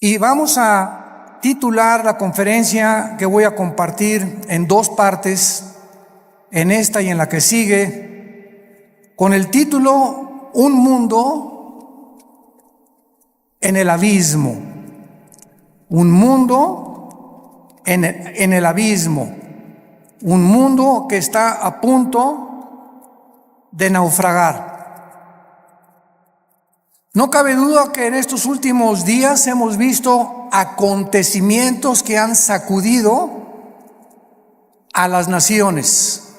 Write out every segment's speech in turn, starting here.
Y vamos a titular la conferencia que voy a compartir en dos partes, en esta y en la que sigue, con el título Un mundo en el abismo. Un mundo en el abismo. Un mundo que está a punto de naufragar. No cabe duda que en estos últimos días hemos visto acontecimientos que han sacudido a las naciones.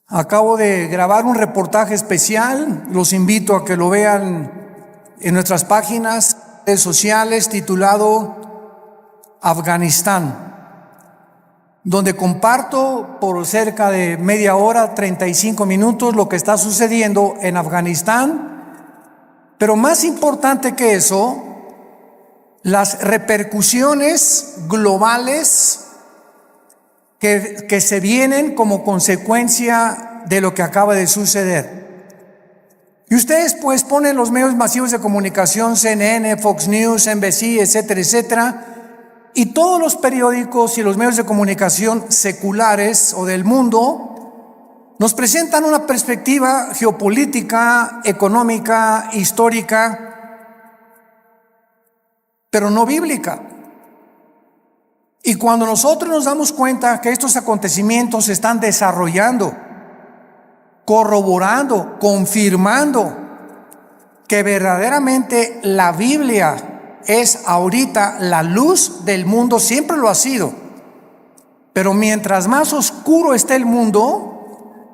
Acabo de grabar un reportaje especial, los invito a que lo vean en nuestras páginas, redes sociales, titulado Afganistán, donde comparto por cerca de media hora, 35 minutos, lo que está sucediendo en Afganistán, pero más importante que eso, las repercusiones globales que se vienen como consecuencia de lo que acaba de suceder. Y ustedes pues ponen los medios masivos de comunicación, CNN, Fox News, NBC, etcétera, etcétera, y todos los periódicos y los medios de comunicación seculares o del mundo nos presentan una perspectiva geopolítica, económica, histórica, pero no bíblica. Y cuando nosotros nos damos cuenta que estos acontecimientos se están desarrollando, corroborando, confirmando que verdaderamente la Biblia es ahorita la luz del mundo, siempre lo ha sido. Pero mientras más oscuro esté el mundo,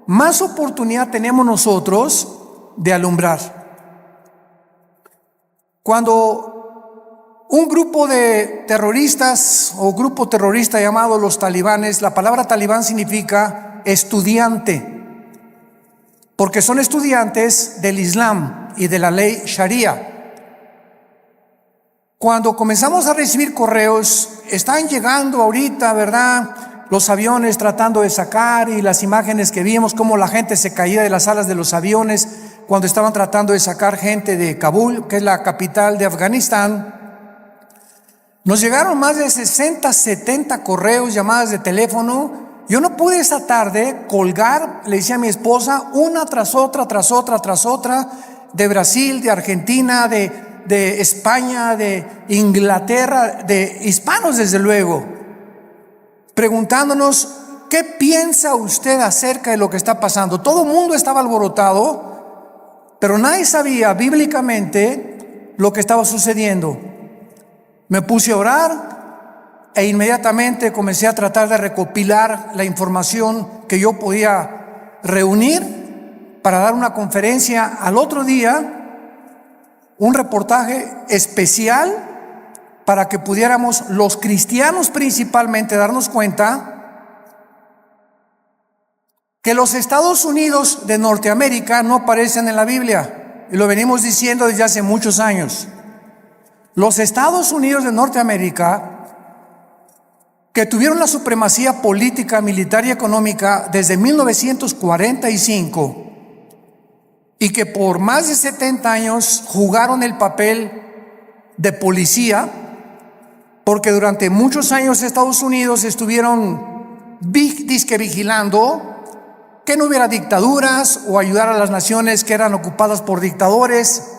más oportunidad tenemos nosotros de alumbrar. Cuando un grupo de terroristas o grupo terrorista llamado los talibanes, la palabra talibán significa estudiante, porque son estudiantes del Islam y de la ley Sharia. Cuando comenzamos a recibir correos, están llegando ahorita, ¿verdad?, los aviones tratando de sacar, y las imágenes que vimos, cómo la gente se caía de las alas de los aviones cuando estaban tratando de sacar gente de Kabul, que es la capital de Afganistán. Nos llegaron más de 60, 70 correos, llamadas de teléfono. Yo no pude esa tarde colgar, le decía a mi esposa, una tras otra, de Brasil, de Argentina, de España, de Inglaterra, de hispanos desde luego, preguntándonos, ¿qué piensa usted acerca de lo que está pasando? Todo el mundo estaba alborotado, pero nadie sabía bíblicamente lo que estaba sucediendo. Me puse a orar e inmediatamente comencé a tratar de recopilar la información que yo podía reunir para dar una conferencia al otro día, un reportaje especial para que pudiéramos los cristianos principalmente darnos cuenta que los Estados Unidos de Norteamérica no aparecen en la Biblia, y lo venimos diciendo desde hace muchos años. Los Estados Unidos de Norteamérica, que tuvieron la supremacía política, militar y económica desde 1945, y que por más de 70 años jugaron el papel de policía, porque durante muchos años Estados Unidos estuvieron disque vigilando que no hubiera dictaduras o ayudar a las naciones que eran ocupadas por dictadores,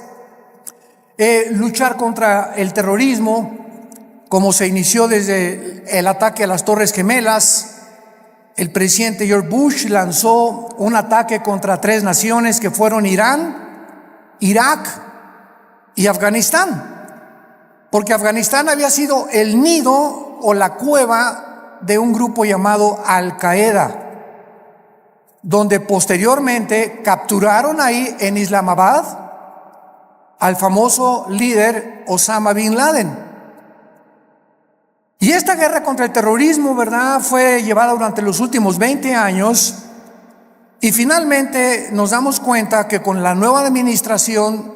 luchar contra el terrorismo, como se inició desde el ataque a las Torres Gemelas. El presidente George Bush lanzó un ataque contra 3 naciones que fueron Irán, Irak y Afganistán, porque Afganistán había sido el nido o la cueva de un grupo llamado Al-Qaeda, donde posteriormente capturaron ahí en Islamabad al famoso líder Osama Bin Laden. Y esta guerra contra el terrorismo, ¿verdad?, fue llevada durante los últimos 20 años, y finalmente nos damos cuenta que con la nueva administración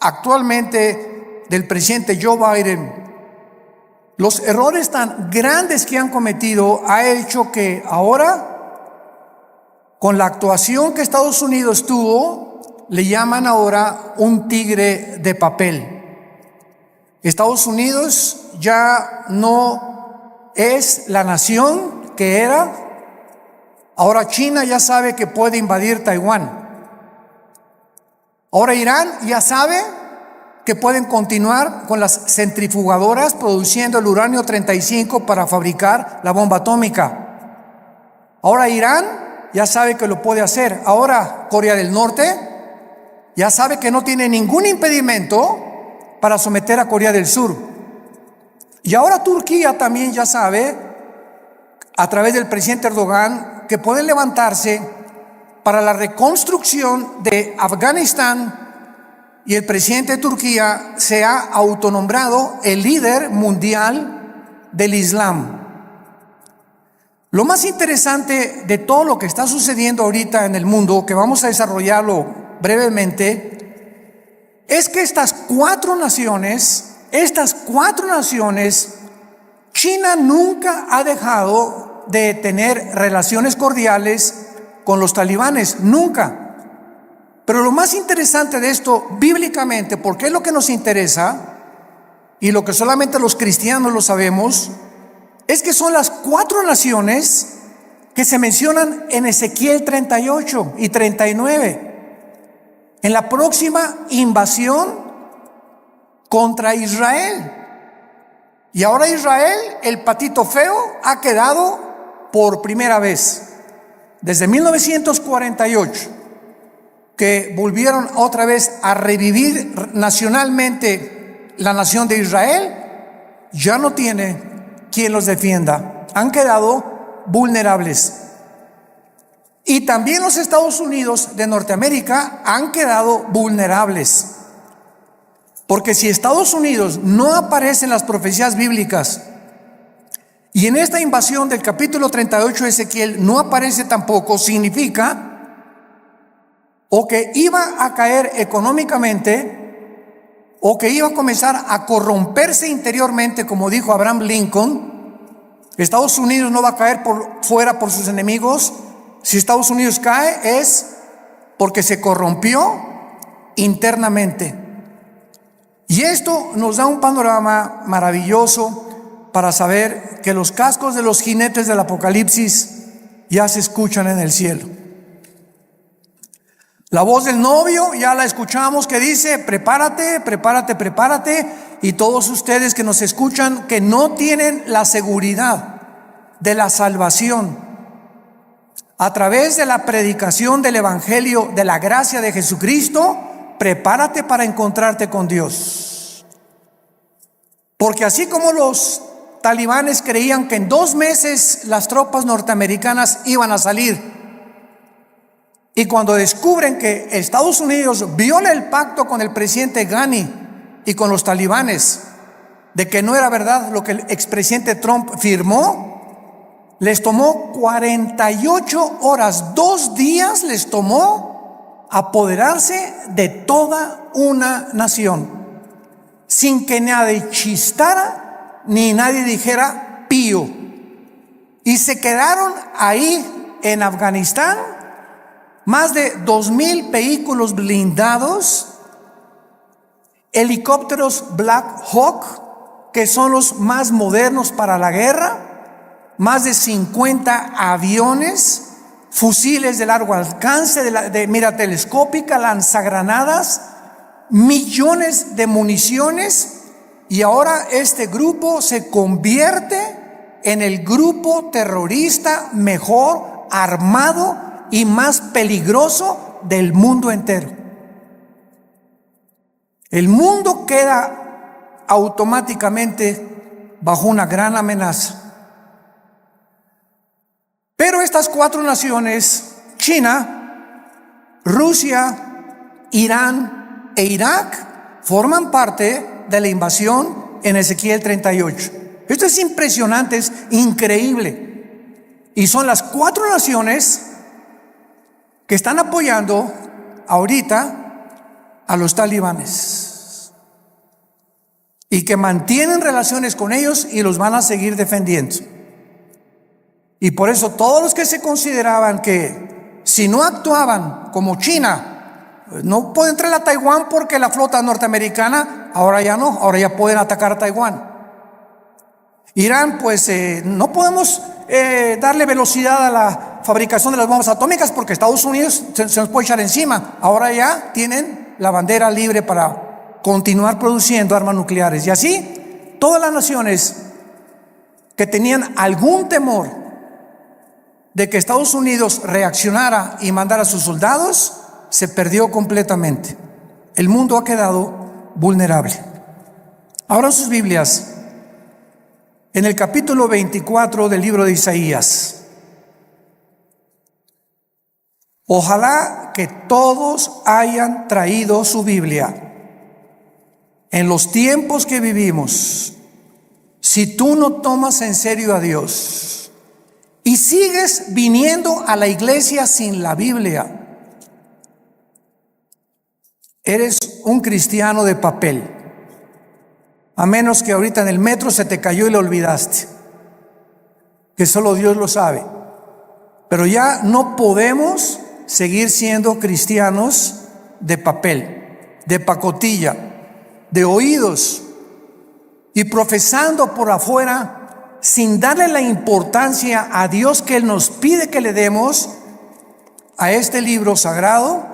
actualmente del presidente Joe Biden, los errores tan grandes que han cometido ha hecho que ahora, con la actuación que Estados Unidos tuvo, le llaman ahora un tigre de papel. Estados Unidos ya no es la nación que era. Ahora China ya sabe que puede invadir Taiwán. Ahora Irán ya sabe que pueden continuar con las centrifugadoras produciendo el uranio 35 para fabricar la bomba atómica. Ahora Irán ya sabe que lo puede hacer. Ahora Corea del Norte ya sabe que no tiene ningún impedimento para someter a Corea del Sur. Y ahora Turquía también ya sabe, a través del presidente Erdogan, que pueden levantarse para la reconstrucción de Afganistán, y el presidente de Turquía se ha autonombrado el líder mundial del Islam. Lo más interesante de todo lo que está sucediendo ahorita en el mundo, que vamos a desarrollarlo brevemente, es que estas cuatro naciones, China nunca ha dejado de tener relaciones cordiales con los talibanes, nunca. Pero lo más interesante de esto bíblicamente, porque es lo que nos interesa y lo que solamente los cristianos lo sabemos, es que son las cuatro naciones que se mencionan en Ezequiel 38 y 39, en la próxima invasión contra Israel. Y ahora Israel, el patito feo, ha quedado por primera vez desde 1948, que volvieron otra vez a revivir nacionalmente la nación de Israel. Ya no tiene quien los defienda, han quedado vulnerables. Y también los Estados Unidos de Norteamérica han quedado vulnerables, porque si Estados Unidos no aparece en las profecías bíblicas, y en esta invasión del capítulo 38 de Ezequiel no aparece tampoco, significa o que iba a caer económicamente, o que iba a comenzar a corromperse interiormente, como dijo Abraham Lincoln. Estados Unidos no va a caer fuera por sus enemigos. Si Estados Unidos cae es porque se corrompió internamente. Y esto nos da un panorama maravilloso para saber que los cascos de los jinetes del Apocalipsis ya se escuchan en el cielo. La voz del novio ya la escuchamos, que dice: prepárate, prepárate, prepárate. Y todos ustedes que nos escuchan, que no tienen la seguridad de la salvación a través de la predicación del evangelio de la gracia de Jesucristo, prepárate para encontrarte con Dios. Porque así como los talibanes creían que en 2 meses las tropas norteamericanas iban a salir, y cuando descubren que Estados Unidos viola el pacto con el presidente Ghani y con los talibanes, de que no era verdad lo que el expresidente Trump firmó, les tomó 48 horas, 2 días les tomó apoderarse de toda una nación, sin que nadie chistara ni nadie dijera pío. Y se quedaron ahí en Afganistán más de 2,000 vehículos blindados, helicópteros Black Hawk, que son los más modernos para la guerra, más de 50 aviones, fusiles de largo alcance, de mira telescópica, lanzagranadas, millones de municiones. Y ahora este grupo se convierte en el grupo terrorista mejor armado y más peligroso del mundo entero. El mundo queda automáticamente bajo una gran amenaza. Pero estas 4 naciones, China, Rusia, Irán e Irak, forman parte de la invasión en Ezequiel 38. Esto es impresionante, es increíble. Y son las 4 naciones que están apoyando ahorita a los talibanes y que mantienen relaciones con ellos y los van a seguir defendiendo. Y por eso todos los que se consideraban que si no actuaban como China, no puede entrar a Taiwán porque la flota norteamericana ahora ya no, ahora ya pueden atacar a Taiwán. Irán, pues no podemos darle velocidad a la fabricación de las bombas atómicas porque Estados Unidos se nos puede echar encima. Ahora ya tienen la bandera libre para continuar produciendo armas nucleares. Y así, todas las naciones que tenían algún temor de que Estados Unidos reaccionara y mandara a sus soldados, se perdió completamente. El mundo ha quedado vulnerable. Ahora sus Biblias, en el capítulo 24 del libro de Isaías. Ojalá que todos hayan traído su Biblia. En los tiempos que vivimos, si tú no tomas en serio a Dios y sigues viniendo a la iglesia sin la Biblia, eres un cristiano de papel. A menos que ahorita en el metro se te cayó y lo olvidaste, que solo Dios lo sabe. Pero ya no podemos seguir siendo cristianos de papel, de pacotilla, de oídos, y profesando por afuera sin darle la importancia a Dios que Él nos pide que le demos a este libro sagrado,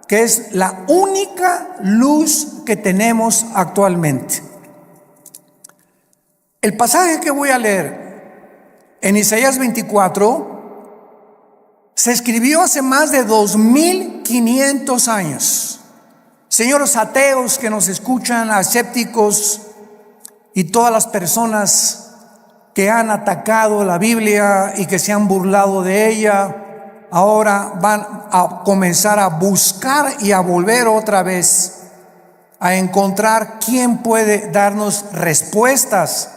que es la única luz que tenemos actualmente. El pasaje que voy a leer en Isaías 24 se escribió hace más de 2500 años. Señores ateos que nos escuchan, escépticos y todas las personas que han atacado la Biblia y que se han burlado de ella, ahora van a comenzar a buscar y a volver otra vez a encontrar quién puede darnos respuestas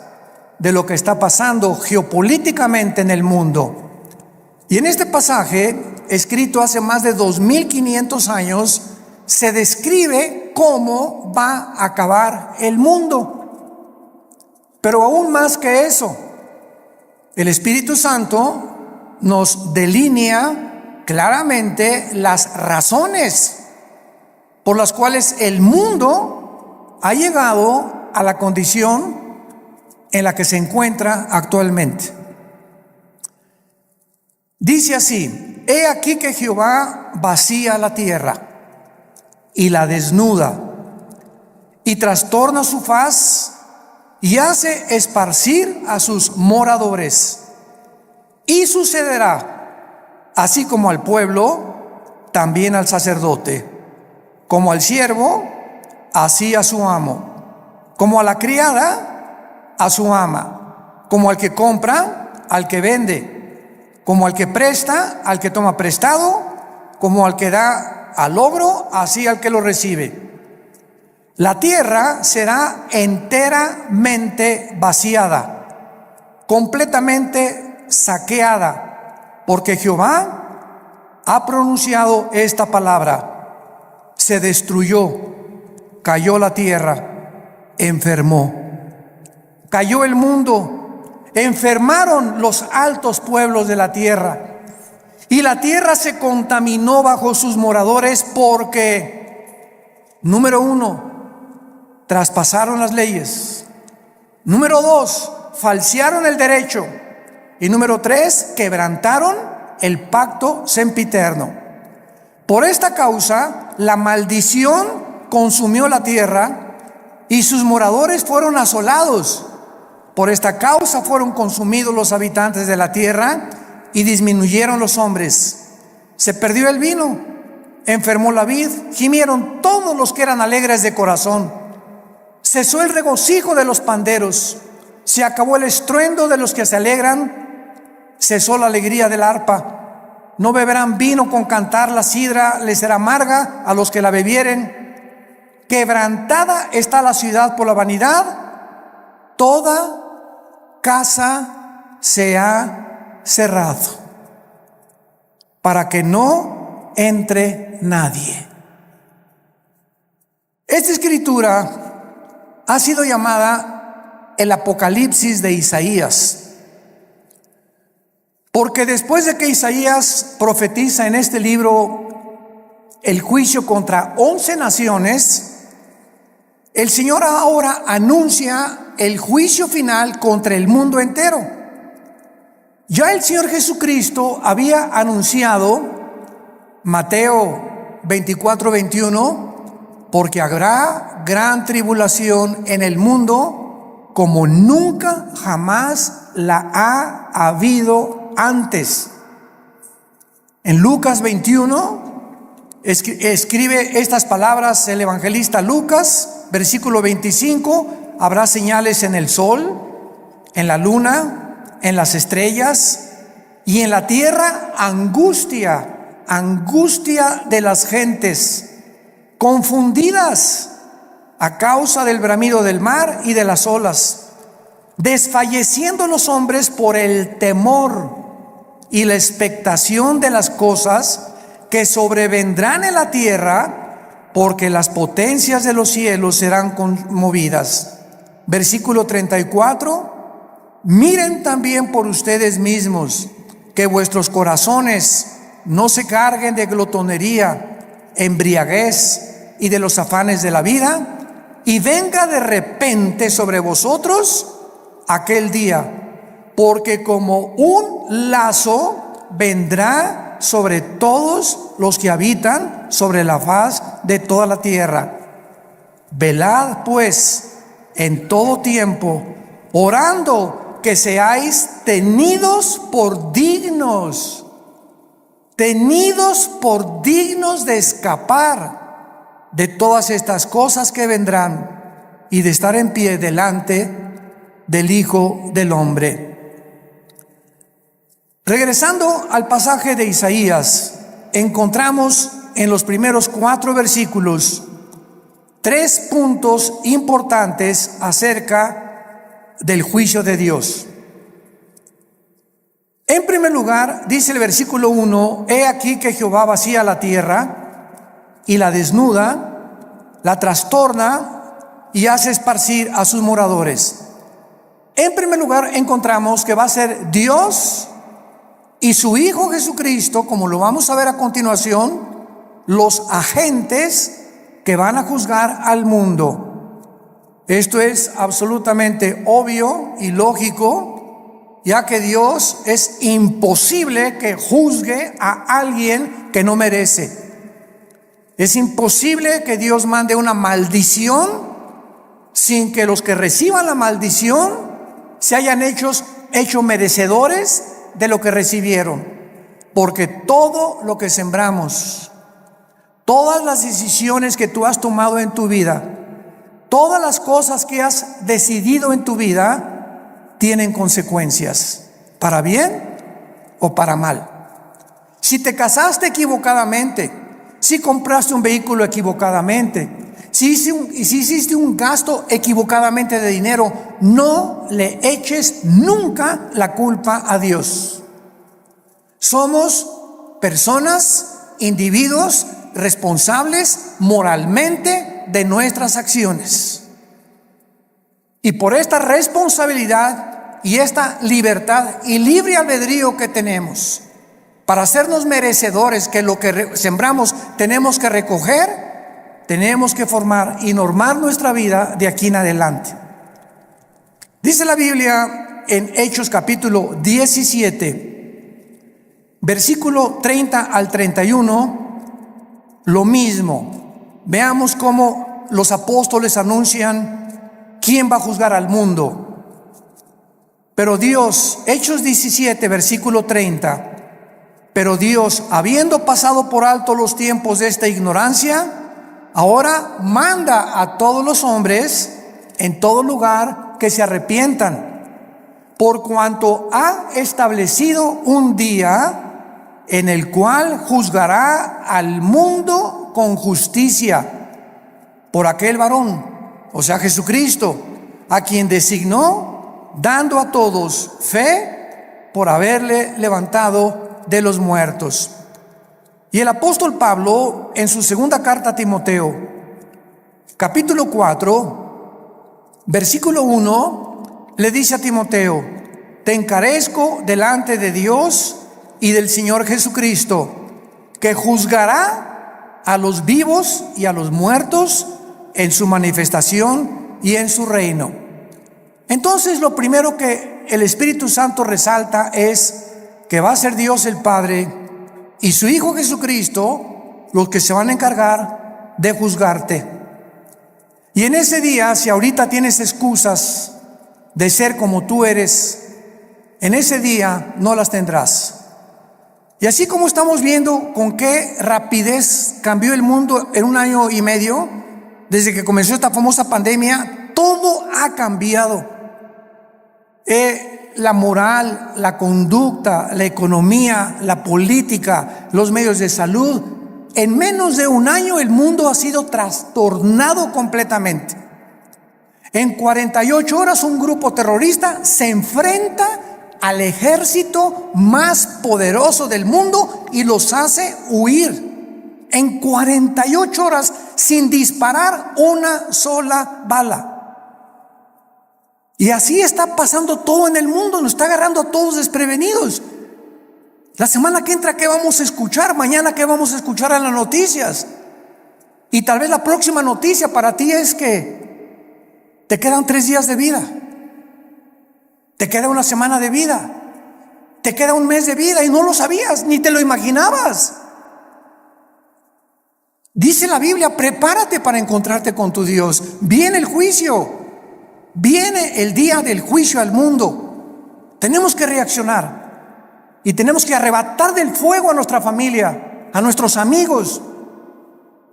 de lo que está pasando geopolíticamente en el mundo. Y en este pasaje, escrito hace más de 2500 años, se describe cómo va a acabar el mundo. Pero aún más que eso, el Espíritu Santo nos delinea claramente las razones por las cuales el mundo ha llegado a la condición en la que se encuentra actualmente. Dice así: he aquí que Jehová vacía la tierra y la desnuda, y trastorna su faz, y hace esparcir a sus moradores. Y sucederá, así como al pueblo, también al sacerdote, como al siervo, así a su amo, como a la criada, a su ama, como al que compra, al que vende, como al que presta, al que toma prestado, como al que da al obro, así al que lo recibe. La tierra será enteramente vaciada, completamente saqueada, porque Jehová ha pronunciado esta palabra: se destruyó, cayó la tierra, enfermó. Cayó el mundo, enfermaron los altos pueblos de la tierra, y la tierra se contaminó bajo sus moradores porque, número 1, traspasaron las leyes; número 2, falsearon el derecho; y número 3, quebrantaron el pacto sempiterno. Por esta causa, la maldición consumió la tierra y sus moradores fueron asolados. Por esta causa fueron consumidos los habitantes de la tierra y disminuyeron los hombres. Se perdió el vino, enfermó la vid, gimieron todos los que eran alegres de corazón. Cesó el regocijo de los panderos, se acabó el estruendo de los que se alegran, cesó la alegría del arpa. No beberán vino con cantar, la sidra les será amarga a los que la bebieren. Quebrantada está la ciudad por la vanidad, toda casa se ha cerrado, para que no entre nadie. Esta escritura ha sido llamada el Apocalipsis de Isaías, porque después de que Isaías profetiza en este libro el juicio contra 11 naciones, El Señor ahora anuncia el juicio final contra el mundo entero. Ya el Señor Jesucristo había anunciado, Mateo 24:21, porque habrá gran tribulación en el mundo como nunca jamás la ha habido antes. En Lucas 21 escribe estas palabras el evangelista Lucas, versículo 25: habrá señales en el sol, en la luna, en las estrellas, y en la tierra angustia de las gentes, confundidas a causa del bramido del mar y de las olas, desfalleciendo los hombres por el temor y la expectación de las cosas que sobrevendrán en la tierra, porque las potencias de los cielos serán conmovidas. Versículo 34: miren también por ustedes mismos, que vuestros corazones no se carguen de glotonería, embriaguez y de los afanes de la vida, y venga de repente sobre vosotros aquel día, porque como un lazo vendrá sobre todos los que habitan sobre la faz de toda la tierra. Velad pues en todo tiempo, orando que seáis tenidos por dignos de escapar de todas estas cosas que vendrán y de estar en pie delante del Hijo del Hombre. Regresando al pasaje de Isaías, encontramos en los primeros 4 versículos 3 puntos importantes acerca del juicio de Dios. En primer lugar, dice el versículo 1: he aquí que Jehová vacía la tierra y la desnuda, la trastorna y hace esparcir a sus moradores. En primer lugar, encontramos que va a ser Dios y su Hijo Jesucristo, como lo vamos a ver a continuación, los agentes que van a juzgar al mundo. Esto es absolutamente obvio y lógico, ya que Dios es imposible que juzgue a alguien que no merece. Es imposible que Dios mande una maldición sin que los que reciban la maldición se hayan hecho merecedores de lo que recibieron, porque todo lo que sembramos, todas las decisiones que tú has tomado en tu vida, todas las cosas que has decidido en tu vida, tienen consecuencias, para bien o para mal. Si te casaste equivocadamente, si compraste un vehículo equivocadamente, si hiciste un gasto equivocadamente de dinero, no le eches nunca la culpa a Dios. Somos personas, individuos responsables moralmente de nuestras acciones. Y por esta responsabilidad y esta libertad y libre albedrío que tenemos para hacernos merecedores que lo que sembramos tenemos que recoger, tenemos que formar y normar nuestra vida de aquí en adelante. Dice la Biblia en Hechos capítulo 17, versículo 30 al 31, lo mismo. Veamos cómo los apóstoles anuncian quién va a juzgar al mundo. Pero Dios, Hechos 17, versículo 30, pero Dios, habiendo pasado por alto los tiempos de esta ignorancia, ahora manda a todos los hombres en todo lugar que se arrepientan, por cuanto ha establecido un día en el cual juzgará al mundo con justicia por aquel varón, o sea Jesucristo, a quien designó, dando a todos fe por haberle levantado de los muertos. Y el apóstol Pablo, en su segunda carta a Timoteo, capítulo 4, versículo 1, le dice a Timoteo: te encarezco delante de Dios y del Señor Jesucristo, que juzgará a los vivos y a los muertos en su manifestación y en su reino. Entonces, lo primero que el Espíritu Santo resalta es que va a ser Dios el Padre y su Hijo Jesucristo los que se van a encargar de juzgarte. Y en ese día, si ahorita tienes excusas de ser como tú eres, en ese día no las tendrás. Y así como estamos viendo con qué rapidez cambió el mundo en 1 año y medio, desde que comenzó esta famosa pandemia, todo ha cambiado. La moral, la conducta, la economía, la política, los medios de salud. En menos de 1 año el mundo ha sido trastornado completamente. En 48 horas un grupo terrorista se enfrenta al ejército más poderoso del mundo y los hace huir. En 48 horas sin disparar una sola bala. Y así está pasando todo en el mundo, nos está agarrando a todos desprevenidos. La semana que entra, ¿qué vamos a escuchar? Mañana, ¿qué vamos a escuchar en las noticias? Y tal vez la próxima noticia para ti es que te quedan 3 días de vida, te queda 1 semana de vida, te queda 1 mes de vida y no lo sabías, ni te lo imaginabas. Dice la Biblia, prepárate para encontrarte con tu Dios. Viene el juicio. Viene el día del juicio al mundo. Tenemos que reaccionar y tenemos que arrebatar del fuego a nuestra familia, a nuestros amigos,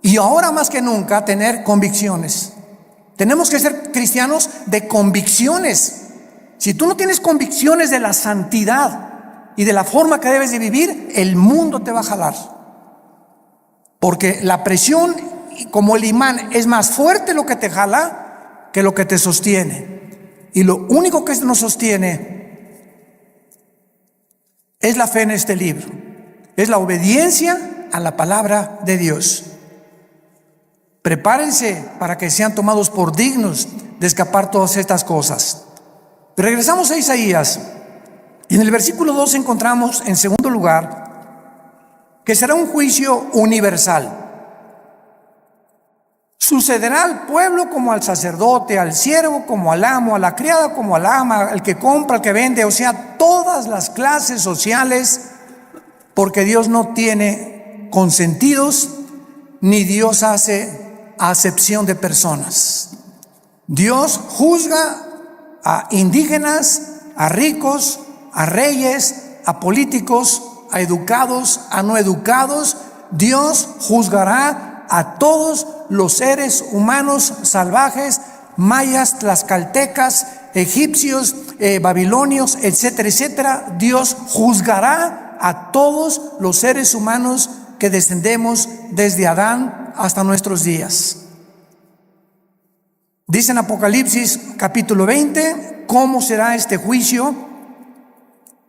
y ahora más que nunca tener convicciones. Tenemos que ser cristianos de convicciones. Si tú no tienes convicciones de la santidad y de la forma que debes de vivir, el mundo te va a jalar, porque la presión, como el imán, es más fuerte lo que te jala que lo que te sostiene. Y lo único que nos sostiene es la fe en este libro, es la obediencia a la palabra de Dios. Prepárense para que sean tomados por dignos de escapar todas estas cosas. Pero regresamos a Isaías, y en el versículo 2 encontramos, en segundo lugar, que será un juicio universal. Sucederá al pueblo como al sacerdote, al siervo como al amo, a la criada como al ama, al que compra, al que vende, o sea, todas las clases sociales, porque Dios no tiene consentidos, ni Dios hace acepción de personas. Dios juzga a indígenas, a ricos, a reyes, a políticos, a educados, a no educados. Dios juzgará a todos los seres humanos salvajes, mayas, tlaxcaltecas, egipcios, babilonios, etcétera, etcétera. Dios juzgará a todos los seres humanos que descendemos desde Adán hasta nuestros días. Dice en Apocalipsis capítulo 20 cómo será este juicio,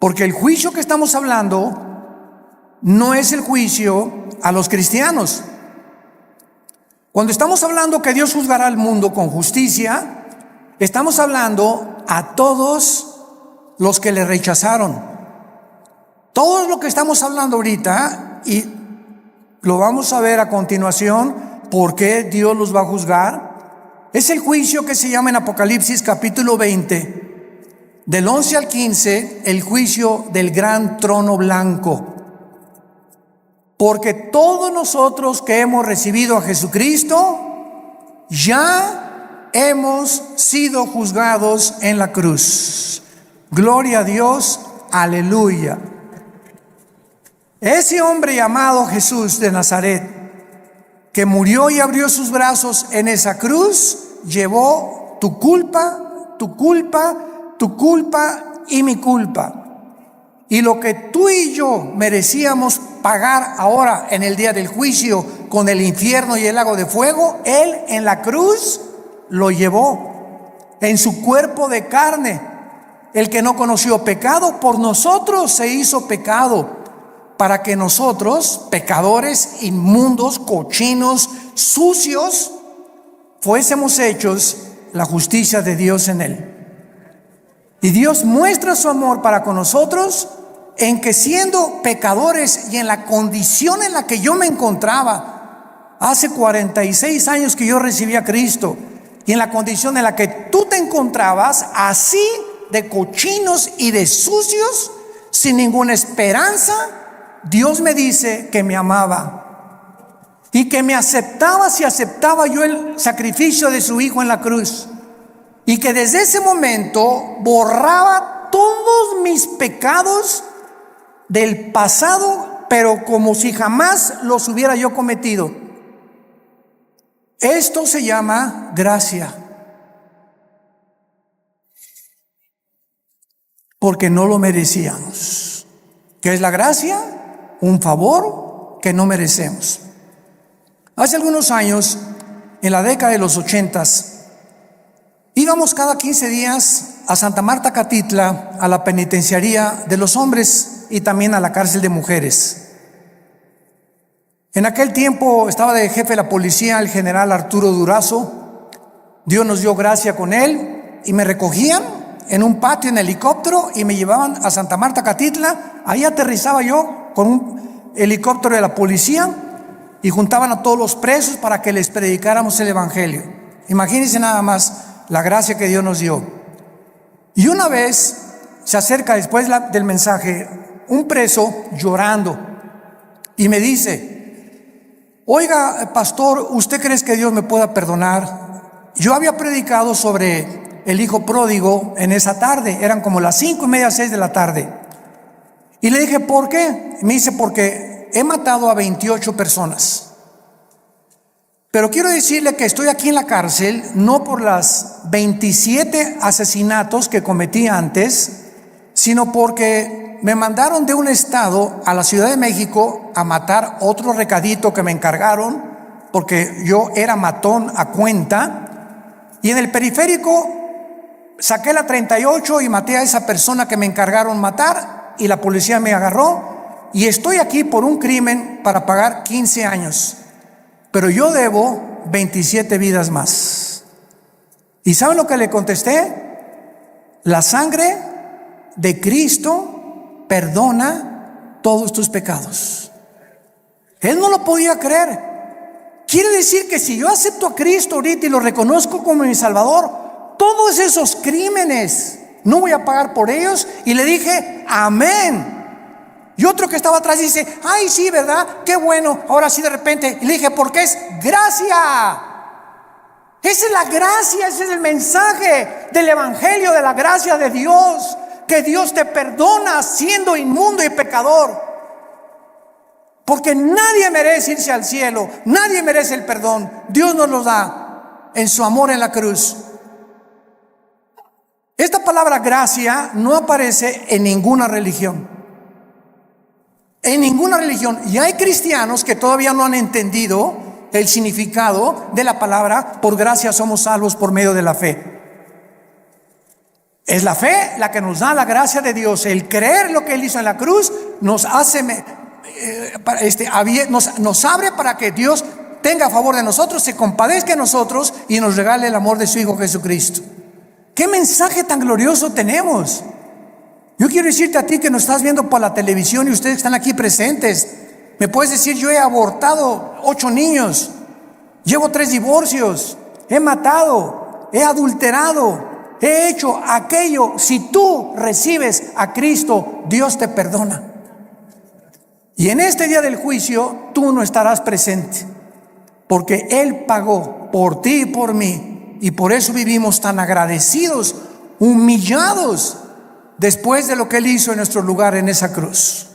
porque el juicio que estamos hablando no es el juicio a los cristianos. Cuando estamos hablando que Dios juzgará al mundo con justicia, estamos hablando a todos los que le rechazaron. Todo lo que estamos hablando ahorita, y lo vamos a ver a continuación, por qué Dios los va a juzgar, es el juicio que se llama en Apocalipsis capítulo 20, del 11 al 15, el juicio del gran trono blanco. Porque todos nosotros que hemos recibido a Jesucristo, ya hemos sido juzgados en la cruz. Gloria a Dios, aleluya. Ese hombre llamado Jesús de Nazaret, que murió y abrió sus brazos en esa cruz, llevó tu culpa, tu culpa, tu culpa y mi culpa. Y lo que tú y yo merecíamos pagar ahora en el día del juicio con el infierno y el lago de fuego, Él en la cruz lo llevó en su cuerpo de carne. El que no conoció pecado, por nosotros se hizo pecado, para que nosotros, pecadores, inmundos, cochinos, sucios, fuésemos hechos la justicia de Dios en Él. Y Dios muestra su amor para con nosotros en que, siendo pecadores y en la condición en la que yo me encontraba, Hace 46 años que yo recibí a Cristo, y en la condición en la que tú te encontrabas, así de cochinos y de sucios, sin ninguna esperanza, Dios me dice que me amaba y que me aceptaba si aceptaba yo el sacrificio de su Hijo en la cruz, y que desde ese momento borraba todos mis pecados del pasado, pero como si jamás los hubiera yo cometido. Esto se llama gracia, porque no lo merecíamos. ¿Qué es la gracia? Un favor que no merecemos. Hace algunos años, en la década de los 80s, íbamos cada 15 días a Santa Marta, Catitla, a la penitenciaría de los hombres y también a la cárcel de mujeres. En aquel tiempo estaba de jefe de la policía el general Arturo Durazo. Dios nos dio gracia con él y me recogían en un patio en helicóptero y me llevaban a Santa Marta, Catitla. Ahí aterrizaba yo con un helicóptero de la policía y juntaban a todos los presos para que les predicáramos el evangelio. Imagínense nada más la gracia que Dios nos dio. Y una vez se acerca después del mensaje un preso llorando y me dice: oiga, pastor, ¿usted cree que Dios me pueda perdonar? Yo había predicado sobre el hijo pródigo en esa tarde, eran como las 5:30, 6 de la tarde. Y le dije, ¿por qué? Me dice, porque he matado a 28 personas. Pero quiero decirle que estoy aquí en la cárcel no por las 27 asesinatos que cometí antes, sino porque me mandaron de un estado a la Ciudad de México a matar otro recadito que me encargaron, porque yo era matón a cuenta, y en el periférico saqué la 38 y maté a esa persona que me encargaron matar, y la policía me agarró, y estoy aquí por un crimen para pagar 15 años, pero yo debo 27 vidas más. ¿Y saben lo que le contesté? La sangre de Cristo perdona todos tus pecados. Él no lo podía creer. Quiere decir que si yo acepto a Cristo ahorita y lo reconozco como mi Salvador, todos esos crímenes no voy a pagar por ellos. Y le dije, amén. Y otro que estaba atrás dice, ay, sí, ¿verdad? Qué bueno, ahora sí de repente. Y le dije, ¿por qué? Es gracia. Esa es la gracia, ese es el mensaje del evangelio, de la gracia de Dios. Que Dios te perdona siendo inmundo y pecador. Porque nadie merece irse al cielo, nadie merece el perdón. Dios nos lo da en su amor en la cruz. Esta palabra gracia no aparece en ninguna religión. En ninguna religión. Y hay cristianos que todavía no han entendido el significado de la palabra por gracia somos salvos por medio de la fe. Es la fe la que nos da la gracia de Dios. El creer lo que Él hizo en la cruz nos hace, nos abre para que Dios tenga a favor de nosotros, se compadezca de nosotros y nos regale el amor de su Hijo Jesucristo. ¿Qué mensaje tan glorioso tenemos? Yo quiero decirte a ti que nos estás viendo por la televisión y ustedes están aquí presentes. Me puedes decir, yo he abortado 8 niños, llevo 3 divorcios, he matado, he adulterado, he hecho aquello. Si tú recibes a Cristo, Dios te perdona. Y en este día del juicio, tú no estarás presente, porque Él pagó por ti y por mí. Y por eso vivimos tan agradecidos, humillados, después de lo que Él hizo en nuestro lugar en esa cruz.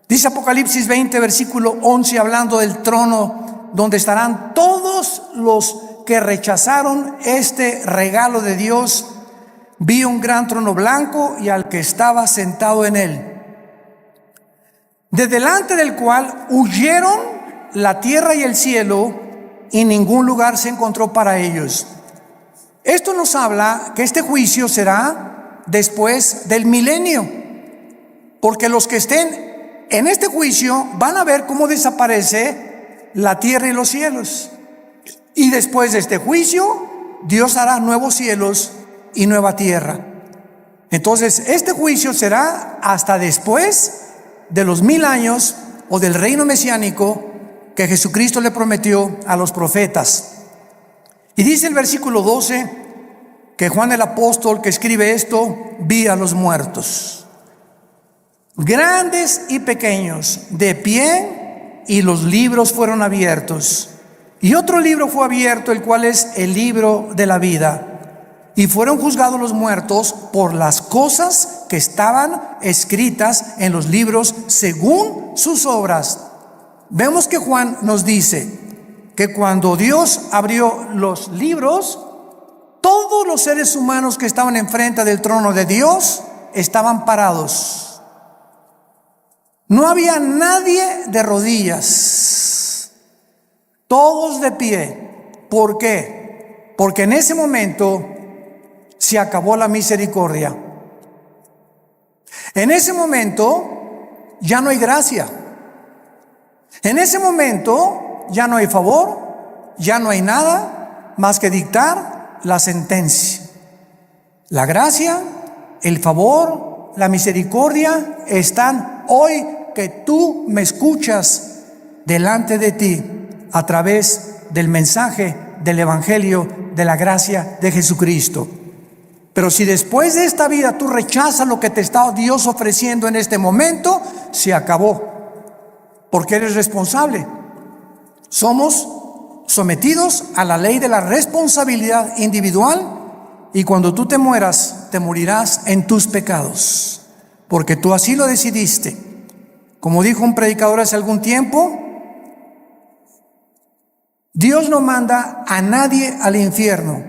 Dice Apocalipsis 20, versículo 11, hablando del trono donde estarán todos los que rechazaron este regalo de Dios. Vi un gran trono blanco y al que estaba sentado en él, de delante del cual huyeron la tierra y el cielo, y ningún lugar se encontró para ellos. Esto nos habla que este juicio será después del milenio, porque los que estén en este juicio van a ver cómo desaparece la tierra y los cielos. Y después de este juicio, Dios hará nuevos cielos y nueva tierra. Entonces, este juicio será hasta después de los 1000 años o del reino mesiánico, que Jesucristo le prometió a los profetas. Y dice el versículo 12 que Juan el apóstol que escribe esto, vi a los muertos, grandes y pequeños, de pie, y los libros fueron abiertos. Y otro libro fue abierto, el cual es el libro de la vida. Y fueron juzgados los muertos por las cosas que estaban escritas en los libros según sus obras. Vemos que Juan nos dice que cuando Dios abrió los libros, todos los seres humanos que estaban enfrente del trono de Dios estaban parados. No había nadie de rodillas, todos de pie. ¿Por qué? Porque en ese momento se acabó la misericordia. En ese momento ya no hay gracia. En ese momento ya no hay favor, ya no hay nada más que dictar la sentencia. La gracia, el favor, la misericordia están hoy que tú me escuchas delante de ti a través del mensaje del evangelio de la gracia de Jesucristo. Pero si después de esta vida tú rechazas lo que te está Dios ofreciendo en este momento, se acabó, porque eres responsable. Somos sometidos a la ley de la responsabilidad individual, y cuando tú te mueras, te morirás en tus pecados, porque tú así lo decidiste. Como dijo un predicador hace algún tiempo, Dios no manda a nadie al infierno.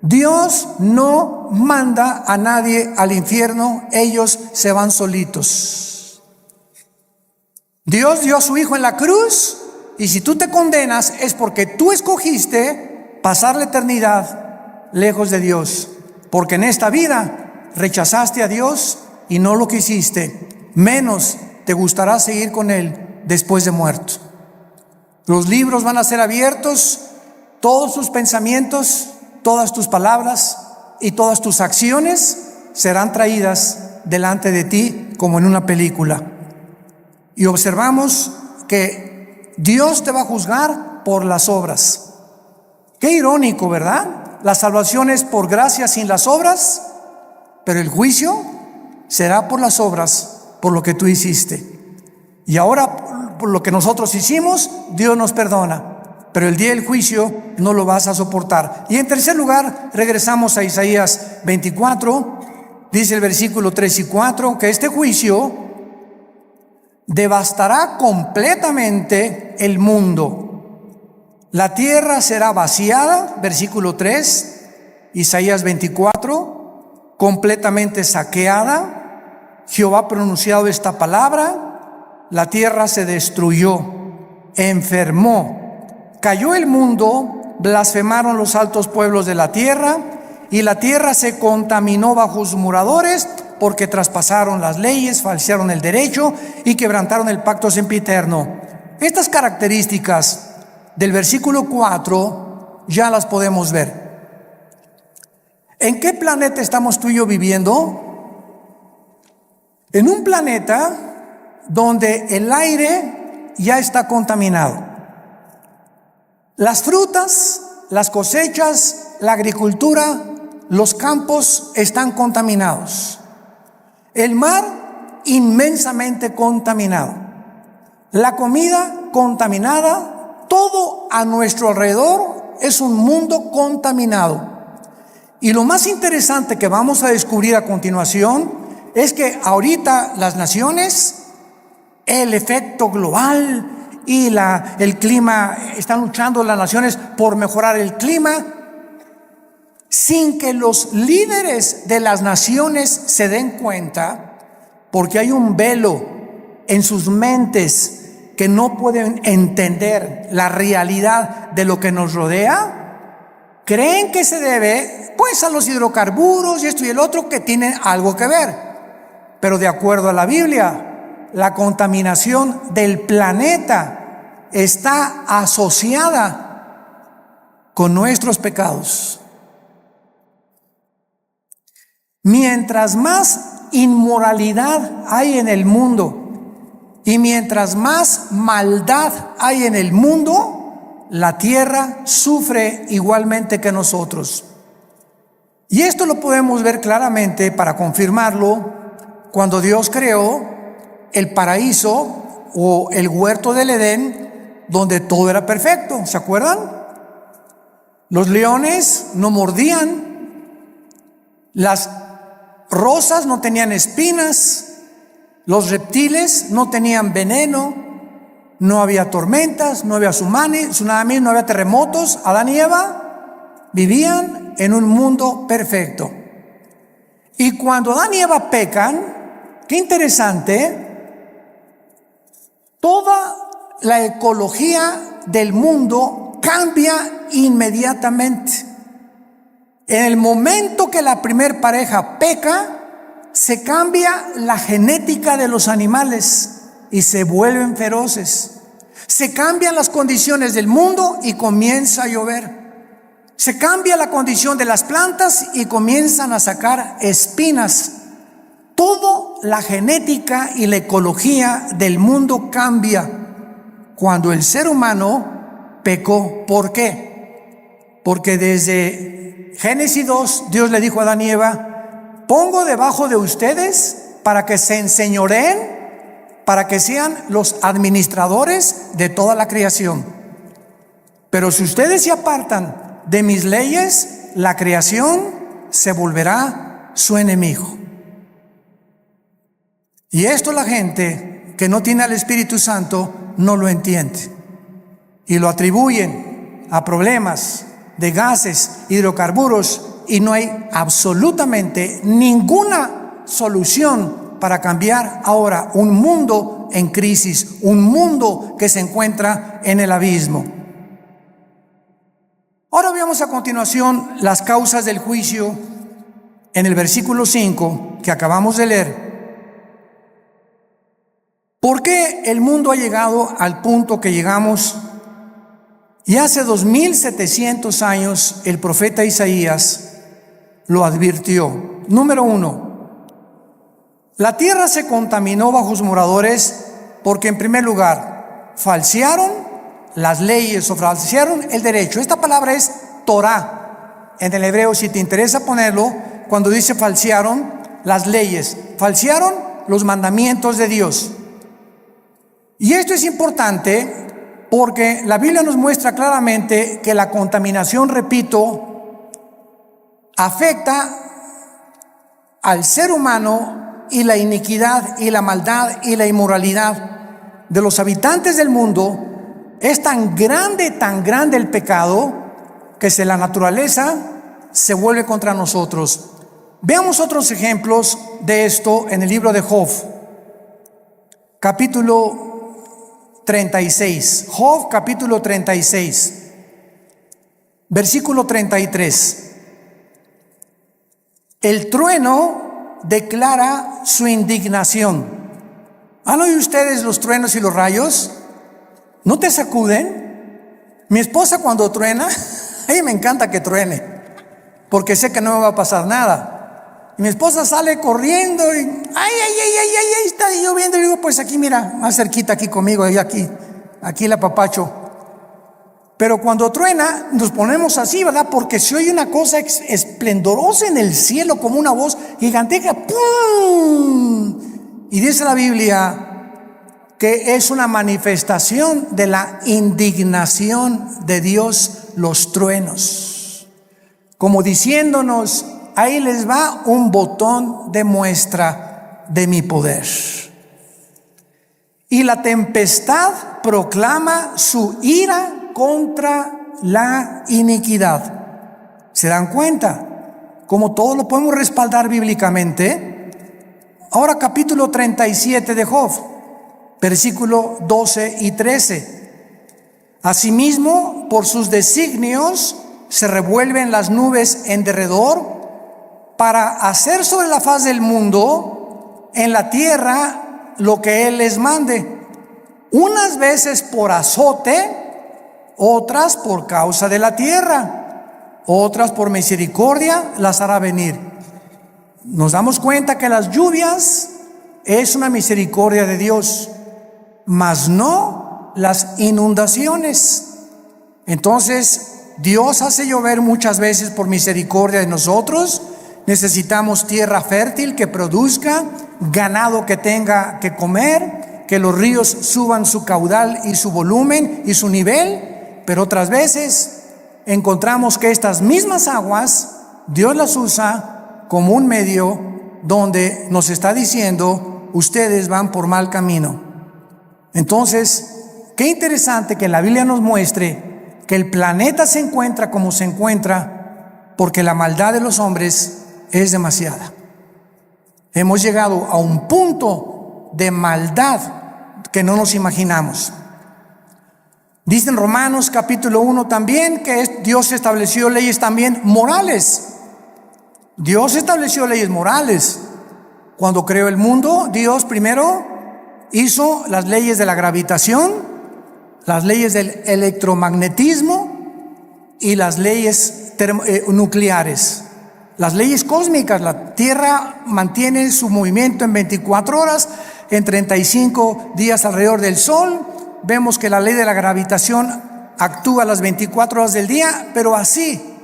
Dios no manda a nadie al infierno, ellos se van solitos. Dios dio a su Hijo en la cruz, y si tú te condenas es porque tú escogiste pasar la eternidad lejos de Dios, porque en esta vida rechazaste a Dios y no lo quisiste, menos te gustará seguir con Él después de muerto. Los libros van a ser abiertos, todos tus pensamientos, todas tus palabras y todas tus acciones serán traídas delante de ti como en una película. Y observamos que Dios te va a juzgar por las obras. Qué irónico, ¿verdad? La salvación es por gracia sin las obras, pero el juicio será por las obras, por lo que tú hiciste. Y ahora, por lo que nosotros hicimos, Dios nos perdona, pero el día del juicio no lo vas a soportar. Y en tercer lugar, regresamos a Isaías 24, dice el versículo 3 y 4, que este juicio devastará completamente el mundo. La tierra será vaciada, versículo 3, Isaías 24, completamente saqueada. Jehová ha pronunciado esta palabra: la tierra se destruyó, enfermó, cayó el mundo, blasfemaron los altos pueblos de la tierra, y la tierra se contaminó bajo sus moradores, porque traspasaron las leyes, falsearon el derecho y quebrantaron el pacto sempiterno. Estas características del versículo 4 ya las podemos ver. ¿En qué planeta estamos tú y yo viviendo? En un planeta donde el aire ya está contaminado. Las frutas, las cosechas, la agricultura, los campos están contaminados. El mar inmensamente contaminado. La comida contaminada. Todo a nuestro alrededor es un mundo contaminado. Y lo más interesante que vamos a descubrir a continuación es que ahorita las naciones, el efecto global y el clima, están luchando las naciones por mejorar el clima, sin que los líderes de las naciones se den cuenta, porque hay un velo en sus mentes que no pueden entender la realidad de lo que nos rodea. Creen que se debe pues a los hidrocarburos y esto y el otro, que tienen algo que ver, pero de acuerdo a la Biblia, la contaminación del planeta está asociada con nuestros pecados. Mientras más inmoralidad hay en el mundo Y mientras más maldad hay en el mundo, la tierra sufre igualmente que nosotros. Y esto lo podemos ver claramente, para confirmarlo, cuando Dios creó el paraíso o el huerto del Edén, donde todo era perfecto. ¿Se acuerdan? Los leones no mordían, las rosas no tenían espinas, los reptiles no tenían veneno, no había tormentas, no había tsunamis, no había terremotos. Adán y Eva vivían en un mundo perfecto. Y cuando Adán y Eva pecan, qué interesante, toda la ecología del mundo cambia inmediatamente. En el momento que la primer pareja peca, se cambia la genética de los animales y se vuelven feroces. Se cambian las condiciones del mundo y comienza a llover. Se cambia la condición de las plantas y comienzan a sacar espinas. Toda la genética y la ecología del mundo cambia cuando el ser humano pecó. ¿Por qué? Porque desde Génesis 2, Dios le dijo a Adán y Eva: pongo debajo de ustedes para que se enseñoreen, para que sean los administradores de toda la creación. Pero si ustedes se apartan de mis leyes, la creación se volverá su enemigo. Y esto la gente que no tiene al Espíritu Santo no lo entiende. Y lo atribuyen a problemas de gases, hidrocarburos, y no hay absolutamente ninguna solución para cambiar ahora un mundo en crisis, un mundo que se encuentra en el abismo. Ahora veamos a continuación las causas del juicio en el versículo 5 que acabamos de leer. ¿Por qué el mundo ha llegado al punto que llegamos? Y hace 2700 años el profeta Isaías lo advirtió. Número 1, la tierra se contaminó bajo sus moradores porque, en primer lugar, falsearon las leyes o falsearon el derecho. Esta palabra es Torah en el hebreo, si te interesa ponerlo, cuando dice falsearon las leyes, falsearon los mandamientos de Dios. Y esto es importante porque la Biblia nos muestra claramente que la contaminación, repito, afecta al ser humano, y la iniquidad y la maldad y la inmoralidad de los habitantes del mundo es tan grande el pecado, que la naturaleza se vuelve contra nosotros. Veamos otros ejemplos de esto en el libro de Job, capítulo 36. Job, capítulo 36, versículo 33. El trueno declara su indignación. ¿Han oído ustedes los truenos y los rayos? ¿No te sacuden? Mi esposa, cuando truena, a ella me encanta que truene, porque sé que no me va a pasar nada. Y mi esposa sale corriendo y ay, está lloviendo. Y digo, pues aquí, mira, más cerquita aquí conmigo, y aquí la apapacho. Pero cuando truena, nos ponemos así, ¿verdad? Porque se oye una cosa esplendorosa en el cielo, como una voz gigantesca. ¡Pum! Y dice la Biblia que es una manifestación de la indignación de Dios los truenos, como diciéndonos: ahí les va un botón de muestra de mi poder. Y la tempestad proclama su ira contra la iniquidad. ¿Se dan cuenta? Como todo lo podemos respaldar bíblicamente. Ahora capítulo 37 de Job, versículo 12 y 13. Asimismo, por sus designios se revuelven las nubes en derredor, para hacer sobre la faz del mundo, en la tierra, lo que Él les mande, unas veces por azote, otras por causa de la tierra, otras por misericordia las hará venir. Nos damos cuenta que las lluvias es una misericordia de Dios. mas no las inundaciones. Entonces, Dios hace llover muchas veces por misericordia de nosotros. Necesitamos tierra fértil que produzca, ganado que tenga que comer, que los ríos suban su caudal y su volumen y su nivel. Pero otras veces encontramos que estas mismas aguas Dios las usa como un medio donde nos está diciendo: ustedes van por mal camino. Entonces, qué interesante que la Biblia nos muestre que el planeta se encuentra como se encuentra porque la maldad de los hombres es demasiada. Hemos llegado a un punto de maldad que no nos imaginamos. Dice en Romanos capítulo 1 también que Dios estableció leyes también morales. Dios estableció leyes morales. Cuando creó el mundo, Dios primero hizo las leyes de la gravitación, las leyes del electromagnetismo y las leyes nucleares. Las leyes cósmicas: la Tierra mantiene su movimiento en 24 horas, en 35 días alrededor del Sol. Vemos que la ley de la gravitación actúa las 24 horas del día, pero así,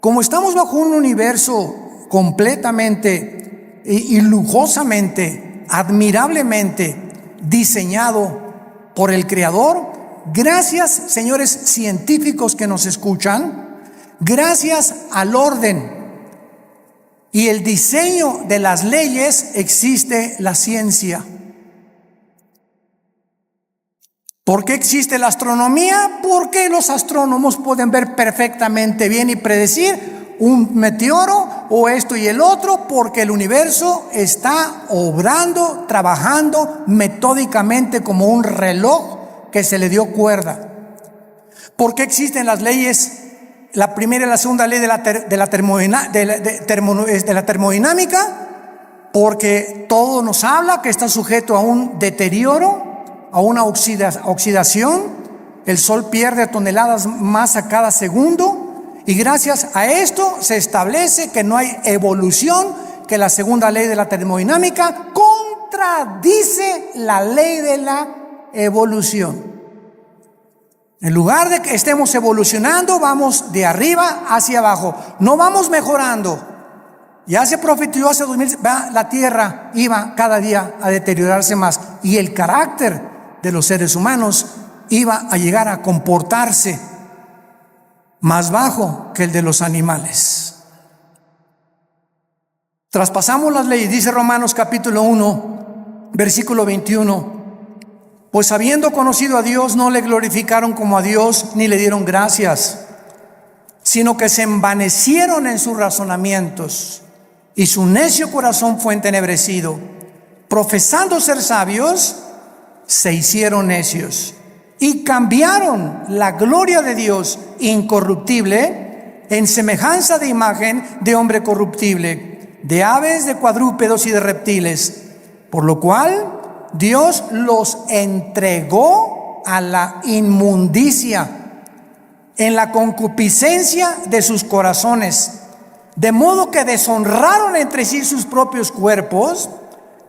como estamos bajo un universo completamente y lujosamente, admirablemente diseñado por el Creador, gracias, señores científicos que nos escuchan, gracias al orden y el diseño de las leyes, existe la ciencia. ¿Por qué existe la astronomía? Porque los astrónomos pueden ver perfectamente bien y predecir un meteoro o esto y el otro, porque el universo está obrando, trabajando metódicamente como un reloj que se le dio cuerda. ¿Por qué existen las leyes? La primera y la segunda ley de la termodinámica, porque todo nos habla que está sujeto a un deterioro, a una oxidación. El Sol pierde toneladas masa cada segundo, y gracias a esto se establece que no hay evolución, que la segunda ley de la termodinámica contradice la ley de la evolución. En lugar de que estemos evolucionando, vamos de arriba hacia abajo, no vamos mejorando. Ya se profetizó hace 2000, la tierra iba cada día a deteriorarse más, y el carácter de los seres humanos iba a llegar a comportarse más bajo que el de los animales. Traspasamos las leyes. Dice Romanos capítulo 1, versículo 21. Pues habiendo conocido a Dios, no le glorificaron como a Dios, ni le dieron gracias, sino que se envanecieron en sus razonamientos, y su necio corazón fue entenebrecido. Profesando ser sabios, se hicieron necios, y cambiaron la gloria de Dios incorruptible en semejanza de imagen de hombre corruptible, de aves, de cuadrúpedos y de reptiles, por lo cual Dios los entregó a la inmundicia en la concupiscencia de sus corazones, de modo que deshonraron entre sí sus propios cuerpos,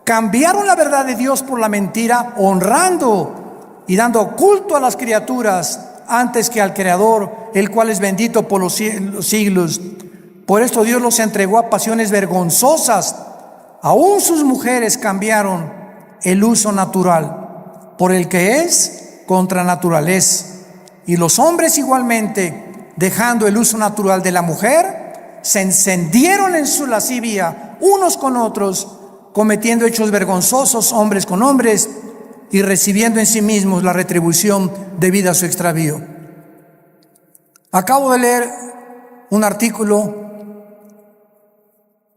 cambiaron la verdad de Dios por la mentira, honrando y dando culto a las criaturas antes que al Creador, el cual es bendito por los siglos. Por esto Dios los entregó a pasiones vergonzosas. Aún sus mujeres cambiaron el uso natural por el que es contra naturaleza, y los hombres igualmente, dejando el uso natural de la mujer, se encendieron en su lascivia unos con otros, cometiendo hechos vergonzosos hombres con hombres, y recibiendo en sí mismos la retribución debida a su extravío. Acabo de leer un artículo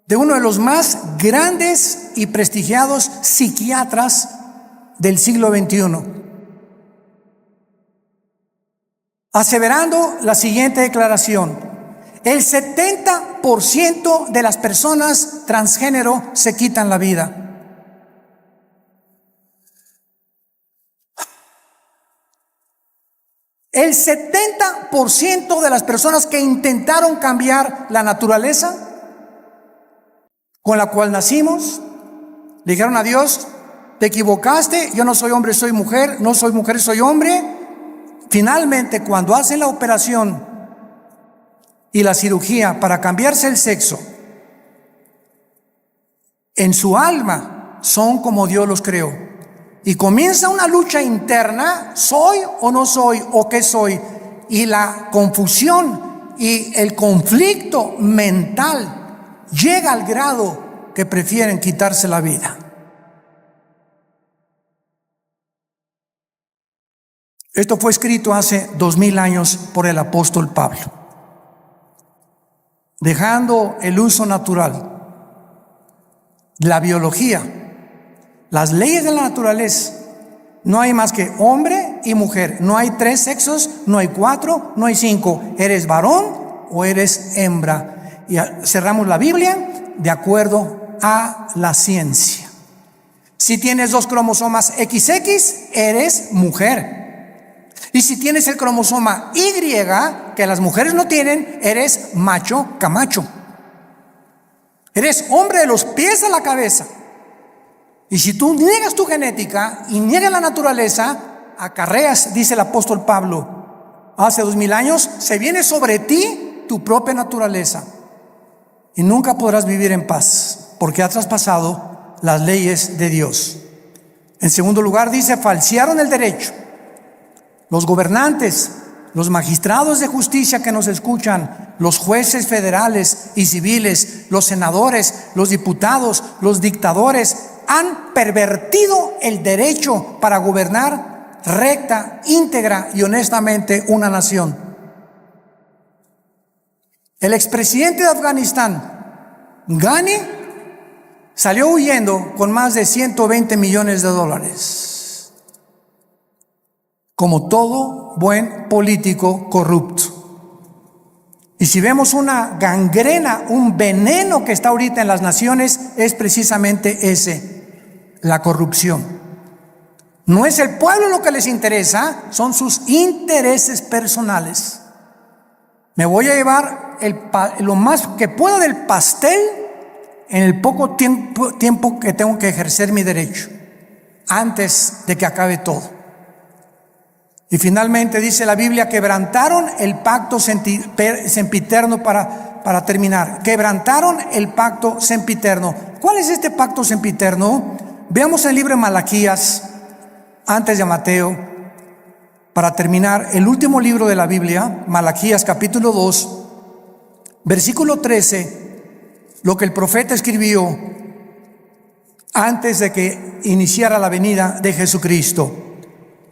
de uno de los más grandes y prestigiados psiquiatras del siglo XXI, aseverando la siguiente declaración: el 70% de las personas transgénero se quitan la vida. El 70% de las personas que intentaron cambiar la naturaleza con la cual nacimos, le dijeron a Dios: te equivocaste, yo no soy hombre, soy mujer, no soy mujer, soy hombre. Finalmente, cuando hacen la operación y la cirugía para cambiarse el sexo, en su alma son como Dios los creó. Y comienza una lucha interna, ¿soy o no soy? ¿O qué soy? Y la confusión y el conflicto mental llega al grado que prefieren quitarse la vida. Esto fue escrito hace 2000 años por el apóstol Pablo, dejando el uso natural, la biología, las leyes de la naturaleza. No hay más que hombre y mujer. No hay 3 sexos, no hay 4, no hay 5. Eres varón o eres hembra. Y cerramos la Biblia de acuerdo a la ciencia. Si tienes 2 cromosomas XX, eres mujer. Y si tienes el cromosoma Y, que las mujeres no tienen, eres macho camacho. Eres hombre de los pies a la cabeza. Y si tú niegas tu genética y niegas la naturaleza, acarreas, dice el apóstol Pablo, hace 2000 años, se viene sobre ti tu propia naturaleza. Y nunca podrás vivir en paz, porque has traspasado las leyes de Dios. En segundo lugar, dice, falsearon el derecho. Los gobernantes, los magistrados de justicia que nos escuchan, los jueces federales y civiles, los senadores, los diputados, los dictadores, han pervertido el derecho para gobernar recta, íntegra y honestamente una nación. El expresidente de Afganistán, Ghani, salió huyendo con más de 120 millones de dólares. Como todo buen político corrupto. Y si vemos una gangrena, un veneno que está ahorita en las naciones, es precisamente ese, la corrupción. No es el pueblo lo que les interesa, son sus intereses personales. Me voy a llevar lo más que pueda del pastel en el poco tiempo que tengo que ejercer mi derecho, antes de que acabe todo. Y finalmente dice la Biblia, quebrantaron el pacto sempiterno para terminar. Quebrantaron el pacto sempiterno. ¿Cuál es este pacto sempiterno? Veamos el libro de Malaquías, antes de Mateo, para terminar, el último libro de la Biblia, Malaquías capítulo 2, versículo 13, lo que el profeta escribió antes de que iniciara la venida de Jesucristo.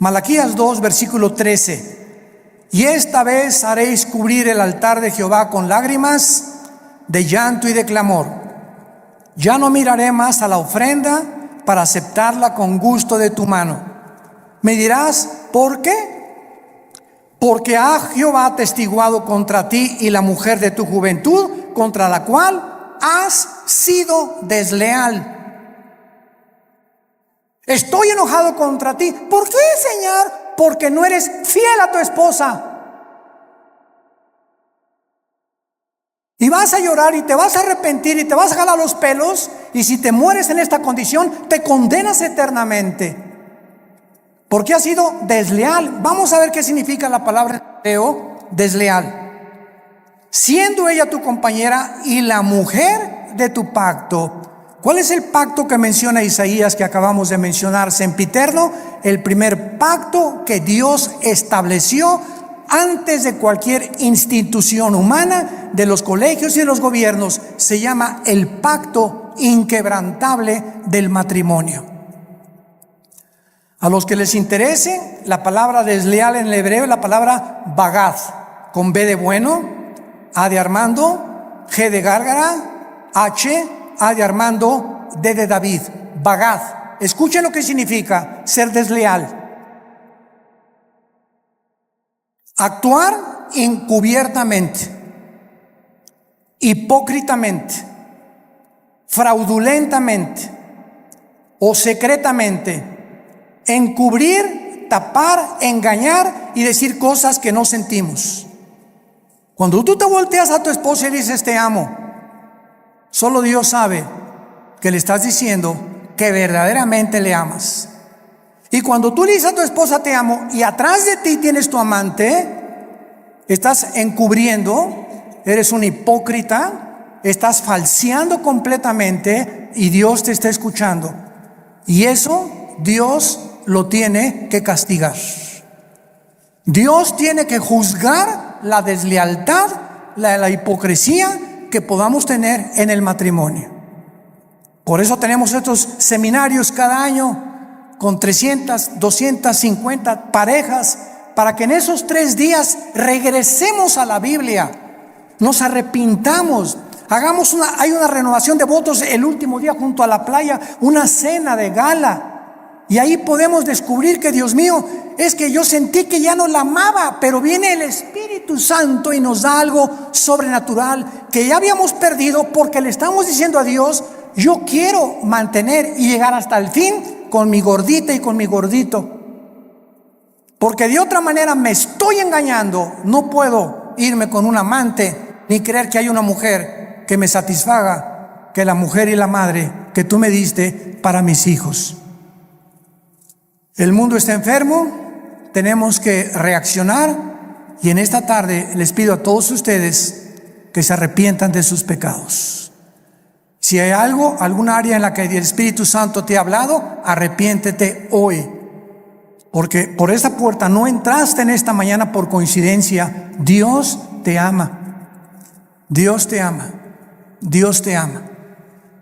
Malaquías 2, versículo 13. Y esta vez haréis cubrir el altar de Jehová con lágrimas, de llanto y de clamor. Ya no miraré más a la ofrenda para aceptarla con gusto de tu mano. Me dirás, ¿por qué? Porque ha Jehová atestiguado contra ti y la mujer de tu juventud, contra la cual has sido desleal. Estoy enojado contra ti. ¿Por qué, Señor? Porque no eres fiel a tu esposa. Y vas a llorar y te vas a arrepentir y te vas a jalar los pelos. Y si te mueres en esta condición, te condenas eternamente. Porque has sido desleal. Vamos a ver qué significa la palabra hebreo, desleal. Siendo ella tu compañera y la mujer de tu pacto. ¿Cuál es el pacto que menciona Isaías que acabamos de mencionar? Sempiterno, el primer pacto que Dios estableció antes de cualquier institución humana, de los colegios y de los gobiernos. Se llama el pacto inquebrantable del matrimonio. A los que les interese, la palabra desleal en el hebreo es la palabra bagad, con B de bueno, A de Armando, G de Gárgara, H, A de Armando, D de David, bagad. Escuchen lo que significa ser desleal. Actuar encubiertamente, hipócritamente, fraudulentamente o secretamente, encubrir, tapar, engañar y decir cosas que no sentimos. Cuando tú te volteas a tu esposa y dices te amo, solo Dios sabe que le estás diciendo que verdaderamente le amas. Y cuando tú le dices a tu esposa te amo y atrás de ti tienes tu amante, estás encubriendo, eres un hipócrita, estás falseando completamente y Dios te está escuchando. Y eso Dios lo tiene que castigar. Dios tiene que juzgar la deslealtad, la hipocresía que podamos tener en el matrimonio. Por eso tenemos estos seminarios cada año con 300, 250 parejas, para que en esos 3 días regresemos a la Biblia, nos arrepintamos, hay una renovación de votos el último día junto a la playa, una cena de gala, y ahí podemos descubrir que, Dios mío, es que yo sentí que ya no la amaba, pero viene el Espíritu Santo y nos da algo sobrenatural que ya habíamos perdido, porque le estamos diciendo a Dios: yo quiero mantener y llegar hasta el fin con mi gordita y con mi gordito, porque de otra manera me estoy engañando. No puedo irme con un amante ni creer que hay una mujer que me satisfaga, que la mujer y la madre que tú me diste para mis hijos. El mundo está enfermo, tenemos que reaccionar, y en esta tarde les pido a todos ustedes que se arrepientan de sus pecados. Si hay alguna área en la que el Espíritu Santo te ha hablado, arrepiéntete hoy, porque por esta puerta no entraste en esta mañana por coincidencia. Dios te ama, Dios te ama, Dios te ama,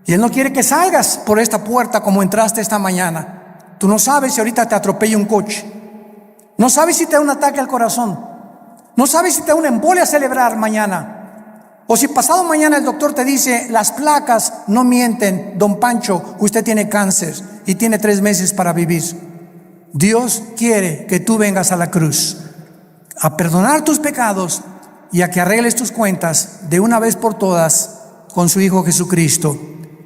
y Él no quiere que salgas por esta puerta como entraste esta mañana. Tú no sabes si ahorita te atropella un coche, no sabes si te da un ataque al corazón, no sabes si te da una embolia cerebral mañana, o si pasado mañana el doctor te dice: las placas no mienten, don Pancho, usted tiene cáncer y tiene 3 meses para vivir. Dios quiere que tú vengas a la cruz a perdonar tus pecados y a que arregles tus cuentas de una vez por todas con su Hijo Jesucristo.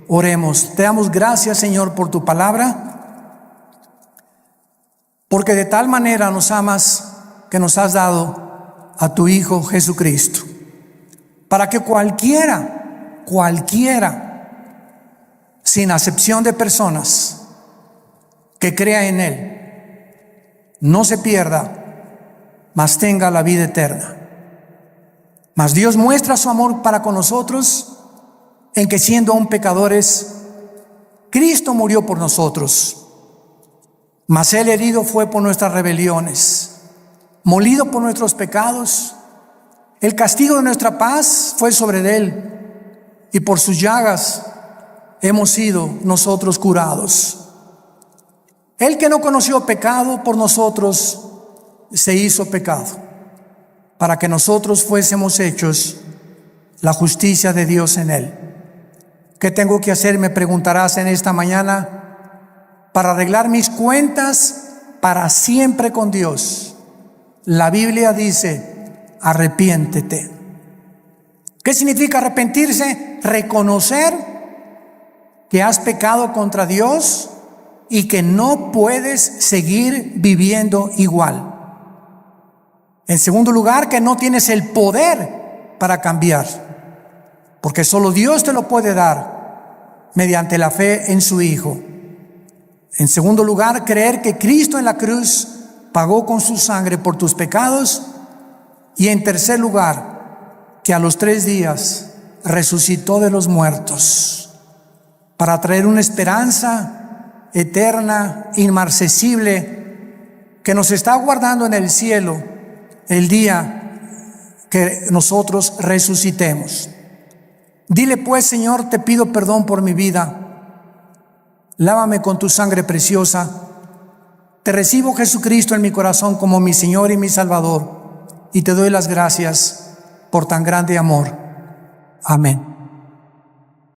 Oremos. Te damos gracias, Señor, por tu palabra, porque de tal manera nos amas que nos has dado a tu Hijo Jesucristo, para que cualquiera, sin acepción de personas, que crea en Él, no se pierda, mas tenga la vida eterna. Mas Dios muestra su amor para con nosotros en que, siendo aún pecadores, Cristo murió por nosotros. Mas Él herido fue por nuestras rebeliones, molido por nuestros pecados. El castigo de nuestra paz fue sobre Él, y por sus llagas hemos sido nosotros curados. Él, que no conoció pecado, por nosotros se hizo pecado, para que nosotros fuésemos hechos la justicia de Dios en Él. ¿Qué tengo que hacer?, me preguntarás en esta mañana, para arreglar mis cuentas para siempre con Dios. La Biblia dice: arrepiéntete. ¿Qué significa arrepentirse? Reconocer que has pecado contra Dios y que no puedes seguir viviendo igual. En segundo lugar, que no tienes el poder para cambiar, porque solo Dios te lo puede dar mediante la fe en su Hijo. En segundo lugar, creer que Cristo en la cruz pagó con su sangre por tus pecados. Y en tercer lugar, que a los 3 días resucitó de los muertos para traer una esperanza eterna, inmarcesible, que nos está aguardando en el cielo el día que nosotros resucitemos. Dile pues: Señor, te pido perdón por mi vida, lávame con tu sangre preciosa, te recibo, Jesucristo, en mi corazón como mi Señor y mi Salvador, y te doy las gracias por tan grande amor. Amén.